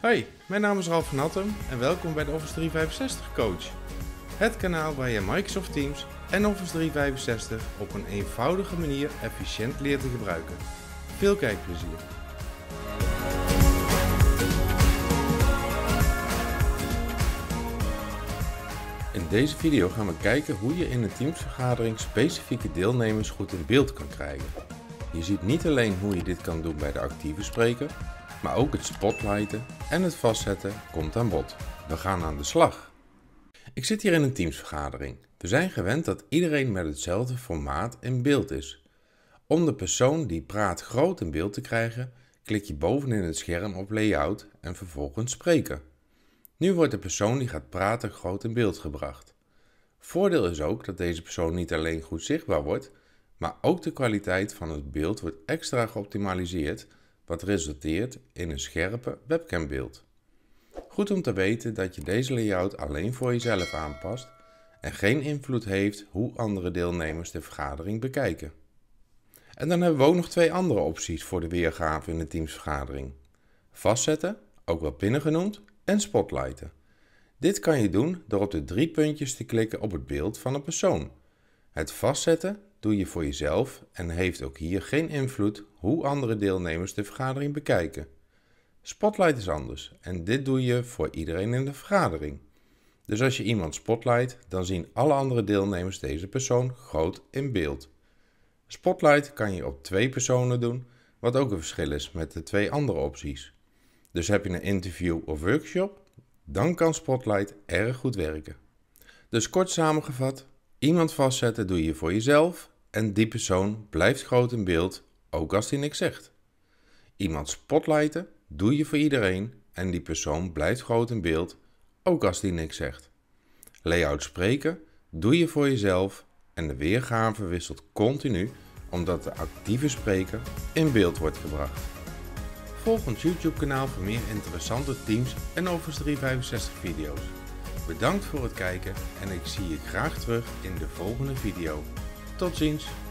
Hoi, mijn naam is Ralf van Hattem en welkom bij de Office 365 Coach. Het kanaal waar je Microsoft Teams en Office 365 op een eenvoudige manier efficiënt leert te gebruiken. Veel kijkplezier! In deze video gaan we kijken hoe je in een teamsvergadering specifieke deelnemers goed in beeld kan krijgen. Je ziet niet alleen hoe je dit kan doen bij de actieve spreker, maar ook het spotlighten en het vastzetten komt aan bod. We gaan aan de slag. Ik zit hier in een teamsvergadering. We zijn gewend dat iedereen met hetzelfde formaat in beeld is. Om de persoon die praat groot in beeld te krijgen, klik je bovenin het scherm op layout en vervolgens spreken. Nu wordt de persoon die gaat praten groot in beeld gebracht. Voordeel is ook dat deze persoon niet alleen goed zichtbaar wordt, maar ook de kwaliteit van het beeld wordt extra geoptimaliseerd, wat resulteert in een scherpe webcambeeld. Goed om te weten dat je deze layout alleen voor jezelf aanpast en geen invloed heeft hoe andere deelnemers de vergadering bekijken. En dan hebben we ook nog twee andere opties voor de weergave in de teamsvergadering. Vastzetten, ook wel pinnen genoemd, en spotlighten. Dit kan je doen door op de 3 puntjes te klikken op het beeld van een persoon. Het vastzetten doe je voor jezelf en heeft ook hier geen invloed hoe andere deelnemers de vergadering bekijken. Spotlight is anders en dit doe je voor iedereen in de vergadering. Dus als je iemand spotlight, dan zien alle andere deelnemers deze persoon groot in beeld. Spotlight kan je op 2 personen doen, wat ook een verschil is met de 2 andere opties. Dus heb je een interview of workshop, dan kan Spotlight erg goed werken. Dus kort samengevat, iemand vastzetten doe je voor jezelf en die persoon blijft groot in beeld, ook als die niks zegt. Iemand spotlighten doe je voor iedereen en die persoon blijft groot in beeld, ook als die niks zegt. Layout spreken doe je voor jezelf en de weergave wisselt continu omdat de actieve spreker in beeld wordt gebracht. Volg ons YouTube kanaal voor meer interessante Teams en Office 365 video's. Bedankt voor het kijken en ik zie je graag terug in de volgende video. Tot ziens!